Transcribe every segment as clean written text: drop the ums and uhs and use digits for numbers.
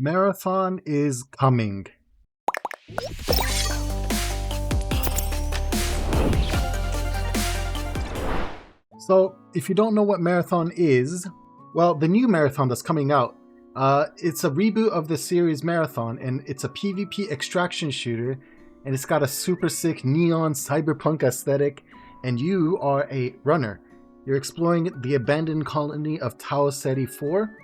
Marathon is coming. So, if you don't know what Marathon is, well, the new Marathon that's coming out, it's a reboot of the series Marathon, and it's a PvP extraction shooter, and it's got a super sick neon cyberpunk aesthetic, and you are a runner. You're exploring the abandoned colony of Tau Ceti 4,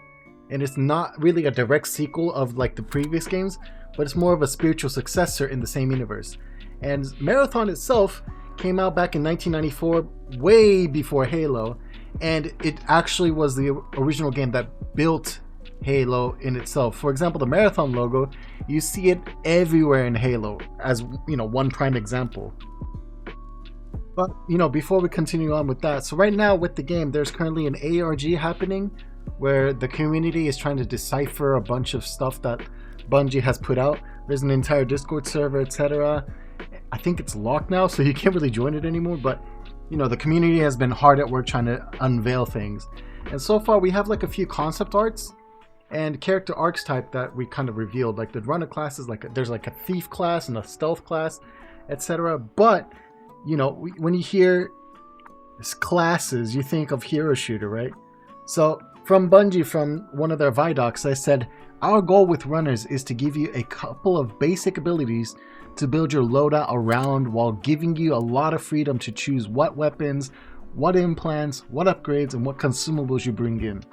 and it's not really a direct sequel of like the previous games, but it's more of a spiritual successor in the same universe. And Marathon itself came out back in 1994, way before Halo, and it actually was the original game that built Halo in itself. For example, the Marathon logo, you see it everywhere in Halo as, one prime example. But, before we continue on with that, so right now with the game, there's currently an ARG happening where the community is trying to decipher a bunch of stuff that Bungie has put out. There's an entire Discord server, etc. I think it's locked now, so you can't really join it anymore, but the community has been hard at work trying to unveil things. And so far we have like a few concept arts and character arcs type that we kind of revealed. Like the runner class is there's like a thief class and a stealth class, etc. But when you hear classes, you think of hero shooter, right? So from Bungie, from one of their Vidocs, they said, our goal with runners is to give you a couple of basic abilities to build your loadout around while giving you a lot of freedom to choose what weapons, what implants, what upgrades, and what consumables you bring in.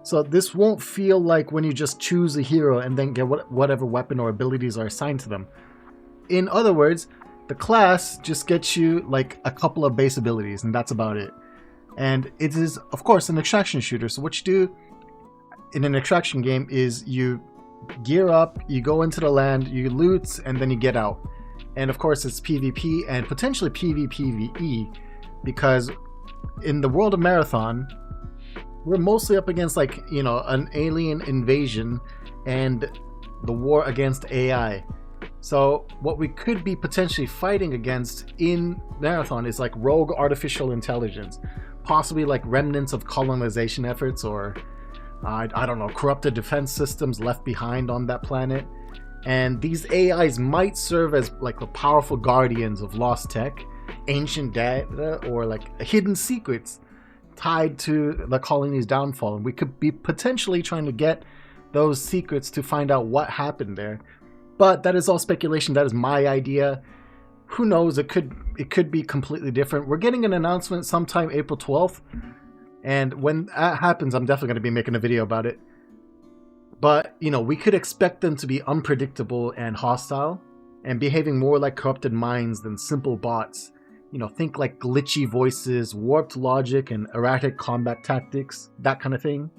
So this won't feel like when you just choose a hero and then get whatever weapon or abilities are assigned to them. In other words, the class just gets you like a couple of base abilities, and that's about it. And it is, of course, an extraction shooter. So what you do in an extraction game is you gear up, you go into the land, you loot, and then you get out. And of course, it's PvP and potentially PvPvE, because in the world of Marathon, we're mostly up against an alien invasion and the war against AI. So what we could be potentially fighting against in Marathon is like rogue artificial intelligence, possibly like remnants of colonization efforts, or I don't know, corrupted defense systems left behind on that planet. And these AIs might serve as like the powerful guardians of lost tech, ancient data, or like hidden secrets tied to the colony's downfall. And we could be potentially trying to get those secrets to find out what happened there. But that is all speculation. That is my idea. Who knows? It could be completely different. We're getting an announcement sometime April 12th. And when that happens, I'm definitely going to be making a video about it. But, we could expect them to be unpredictable and hostile and behaving more like corrupted minds than simple bots. Think like glitchy voices, warped logic, and erratic combat tactics, that kind of thing.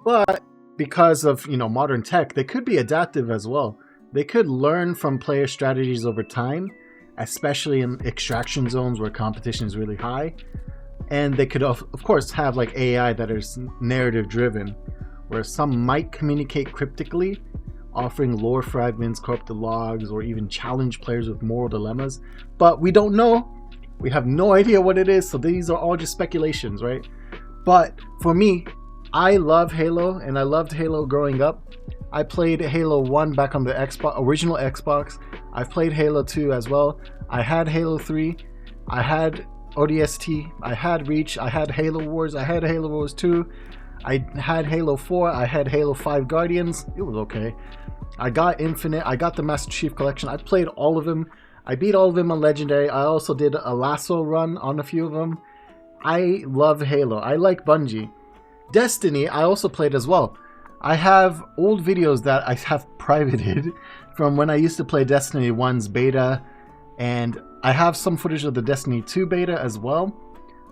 But because of, modern tech, they could be adaptive as well. They could learn from player strategies over time, especially in extraction zones where competition is really high. And they could, of course, have like AI that is narrative driven, where some might communicate cryptically, offering lore fragments, corrupted logs, or even challenge players with moral dilemmas. But we don't know. We have no idea what it is, so these are all just speculations, right? But for me, I love Halo, and I loved Halo growing up. I played Halo 1 back on the original Xbox. I've played Halo 2 as well. I had Halo 3. I had ODST. I had Reach. I had Halo Wars. I had Halo Wars 2. I had Halo 4. I had Halo 5 Guardians. It was okay. I got Infinite. I got the Master Chief Collection. I played all of them. I beat all of them on Legendary. I also did a lasso run on a few of them. I love Halo. I like Bungie. Destiny, I also played as well. I have old videos that I have privated from when I used to play Destiny 1's beta, and I have some footage of the Destiny 2 beta as well.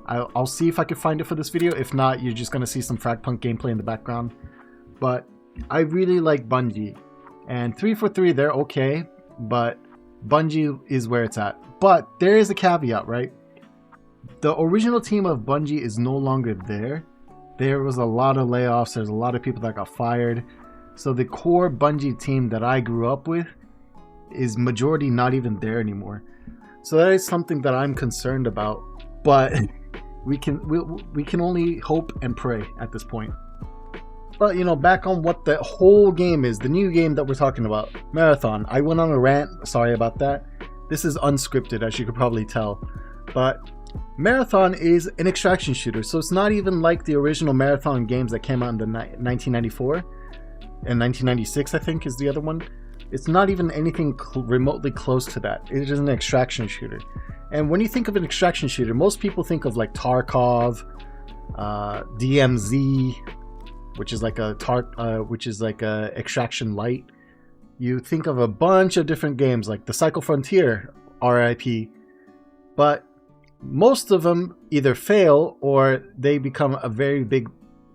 I'll see if I can find it for this video. If not, you're just going to see some FRAGPUNK gameplay in the background. But I really like Bungie. And 343, they're okay, but Bungie is where it's at. But there is a caveat, right? The original team of Bungie is no longer there. There was a lot of layoffs. There's a lot of people that got fired. So the core Bungie team that I grew up with is majority not even there anymore. So that is something that I'm concerned about. But we can only hope and pray at this point. But, you know, back on what the whole game is, the new game that we're talking about, Marathon. I went on a rant, sorry about that. This is unscripted, as you could probably tell. But Marathon is an extraction shooter, so it's not even like the original Marathon games that came out in the 1994 and 1996, I think, is the other one. It's not even anything remotely close to that. It is an extraction shooter. And when you think of an extraction shooter, most people think of like Tarkov, DMZ, which is like a Extraction Light. You think of a bunch of different games like the Cycle Frontier, RIP, but most of them either fail or they become a very big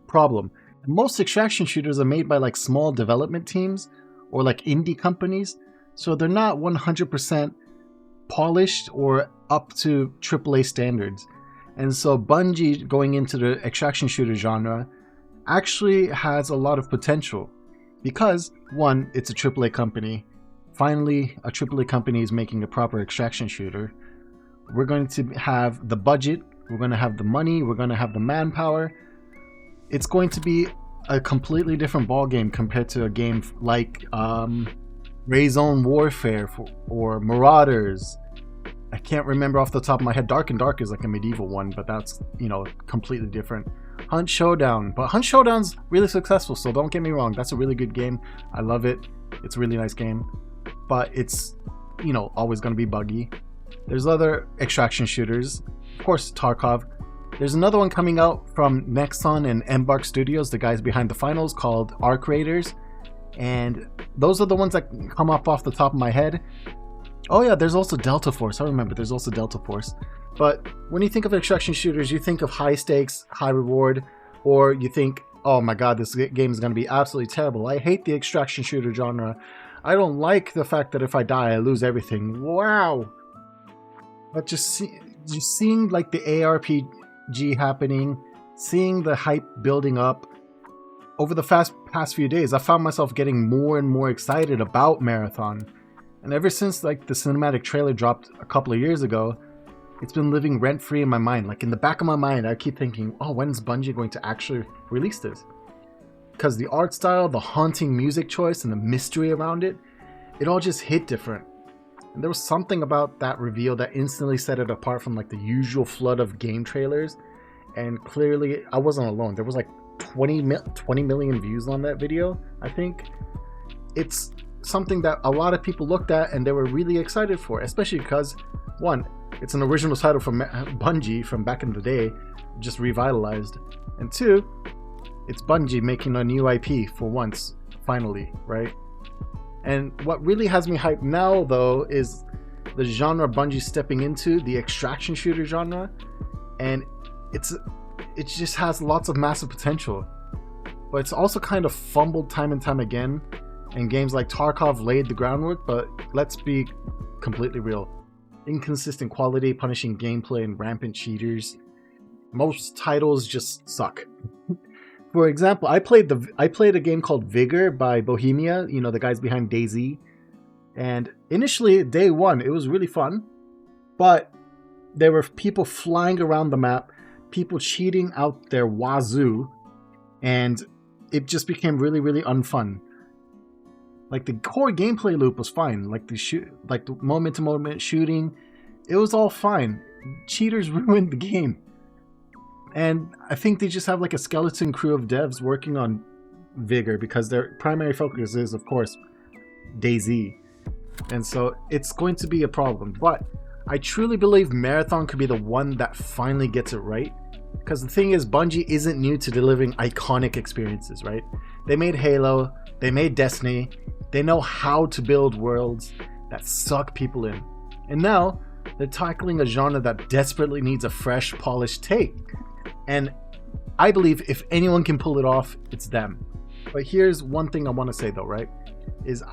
problem. Most extraction shooters are made by like small development teams or like indie companies, so they're not 100% polished or up to AAA standards. And so Bungie going into the extraction shooter genre actually has a lot of potential because, one, it's a AAA company. Finally, a AAA company is making a proper extraction shooter. We're going to have the budget, we're going to have the money, we're going to have the manpower. It's going to be a completely different ballgame compared to a game like Zone Warfare or Marauders. I can't remember off the top of my head. Dark and Dark is like a medieval one, but that's, you know, completely different. Hunt Showdown. But Hunt Showdown's really successful, so don't get me wrong. That's a really good game. I love it. It's a really nice game. But it's, you know, always going to be buggy. There's other extraction shooters. Of course, Tarkov. There's another one coming out from Nexon and Embark Studios, the guys behind the finals, called Arc Raiders. And those are the ones that come up off the top of my head. Oh yeah, there's also Delta Force. I remember there's also Delta Force. But when you think of extraction shooters, you think of high stakes, high reward, or you think, oh my god, this game is going to be absolutely terrible. I hate the extraction shooter genre. I don't like the fact that if I die, I lose everything. Wow. But just seeing like the ARPG happening, seeing the hype building up, over the past few days, I found myself getting more and more excited about Marathon. And ever since like the cinematic trailer dropped a couple of years ago, it's been living rent-free in my mind. Like in the back of my mind, I keep thinking, oh, when's Bungie going to actually release this? Because the art style, the haunting music choice, and the mystery around it, it all just hit different. And there was something about that reveal that instantly set it apart from like the usual flood of game trailers. And clearly, I wasn't alone. There was like 20 million views on that video, I think. It's something that a lot of people looked at and they were really excited for, especially because, one, it's an original title from Bungie from back in the day, just revitalized. And two, it's Bungie making a new IP for once, finally, right? And what really has me hyped now, though, is the genre Bungie stepping into, the extraction shooter genre. And it just has lots of massive potential. But it's also kind of fumbled time and time again. And games like Tarkov laid the groundwork, but let's be completely real. Inconsistent quality, punishing gameplay, and rampant cheaters. Most titles just suck. For example, I played a game called Vigor by Bohemia, you know, the guys behind DayZ. And initially, day one, it was really fun. But there were people flying around the map, people cheating out their wazoo, and it just became really, really unfun. Like the core gameplay loop was fine, like the moment-to-moment shooting, it was all fine. Cheaters ruined the game, and I think they just have like a skeleton crew of devs working on Vigor because their primary focus is, of course, DayZ, and so it's going to be a problem. But I truly believe Marathon could be the one that finally gets it right. Because the thing is, Bungie isn't new to delivering iconic experiences, right? They made Halo, they made Destiny, they know how to build worlds that suck people in. And now, they're tackling a genre that desperately needs a fresh, polished take. And I believe if anyone can pull it off, it's them. But here's one thing I want to say though, right? Is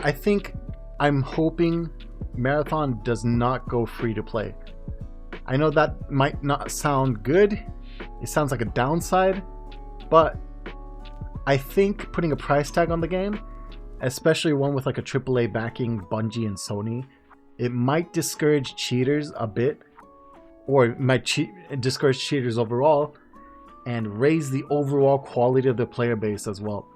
I'm hoping Marathon does not go free to play. I know that might not sound good. It sounds like a downside, but I think putting a price tag on the game, especially one with like a AAA backing, Bungie and Sony, it might discourage cheaters a bit, or it might discourage cheaters overall, and raise the overall quality of the player base as well.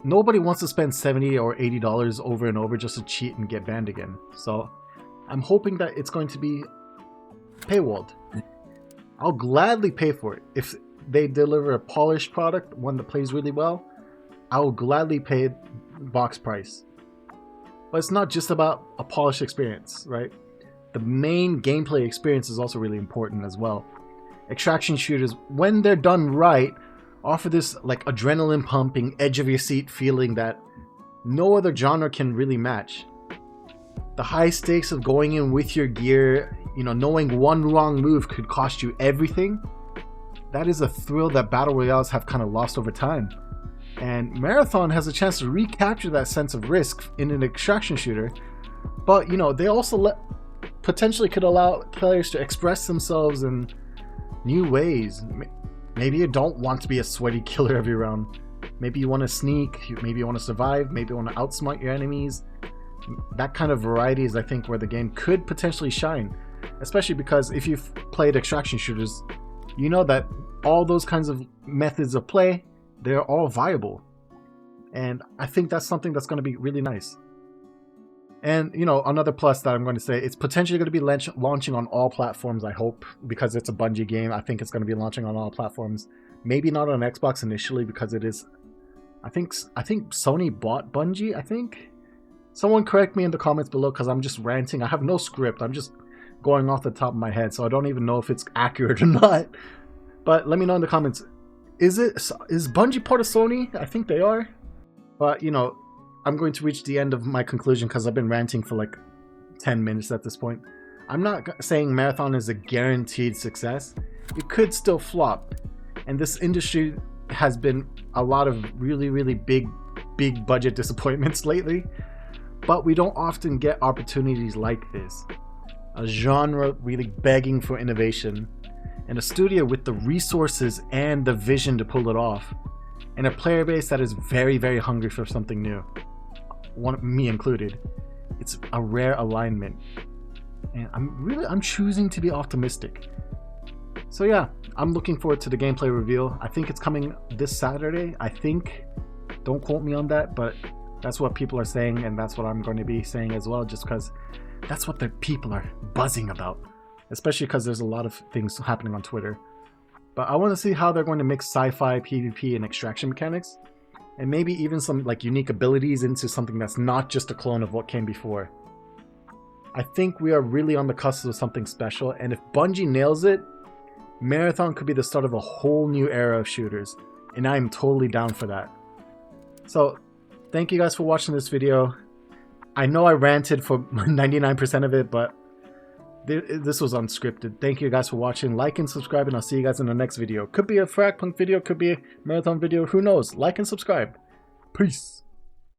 nobody wants to spend $70 or $80 over and over just to cheat and get banned again. So I'm hoping that it's going to be paywalled. I'll gladly pay for it. If they deliver a polished product, one that plays really well, I will gladly pay box price. But it's not just about a polished experience, right? The main gameplay experience is also really important as well. Extraction shooters, when they're done right, offer this like adrenaline pumping, edge of your seat feeling that no other genre can really match. The high stakes of going in with your gear, you know, knowing one wrong move could cost you everything, that is a thrill that battle royales have kind of lost over time. And Marathon has a chance to recapture that sense of risk in an extraction shooter, but you know, they also potentially could allow players to express themselves in new ways. Maybe you don't want to be a sweaty killer every round. Maybe you want to sneak, maybe you want to survive, maybe you want to outsmart your enemies. That kind of variety is, I think, where the game could potentially shine. Especially because if you've played extraction shooters, you know that all those kinds of methods of play, they're all viable. And I think that's something that's going to be really nice. And, you know, another plus that I'm going to say, it's potentially going to be launching on all platforms, I hope, because it's a Bungie game. I think it's going to be launching on all platforms. Maybe not on Xbox initially because it is... I think Sony bought Bungie, I think? Someone correct me in the comments below because I'm just ranting. I have no script. I'm just going off the top of my head, so I don't even know if it's accurate or not. But let me know in the comments. Is Bungie part of Sony? I think they are. But, you know, I'm going to reach the end of my conclusion because I've been ranting for like 10 minutes at this point. I'm not saying Marathon is a guaranteed success. It could still flop. And this industry has been a lot of really, really big budget disappointments lately. But we don't often get opportunities like this. A genre really begging for innovation. And a studio with the resources and the vision to pull it off. And a player base that is very, very hungry for something new. Me included. It's a rare alignment. And I'm choosing to be optimistic. So yeah, I'm looking forward to the gameplay reveal. I think it's coming this Saturday. I think. Don't quote me on that, but that's what people are saying, and that's what I'm going to be saying as well, just because that's what the people are buzzing about. Especially because there's a lot of things happening on Twitter. But I want to see how they're going to mix sci-fi, PvP, and extraction mechanics. And maybe even some like unique abilities into something that's not just a clone of what came before. I think we are really on the cusp of something special, and if Bungie nails it, Marathon could be the start of a whole new era of shooters, and I am totally down for that. So, thank you guys for watching this video. I know I ranted for 99% of it, but this was unscripted. Thank you guys for watching. Like and subscribe, and I'll see you guys in the next video. Could be a FRAGPUNK video, could be a Marathon video, who knows? Like and subscribe. Peace.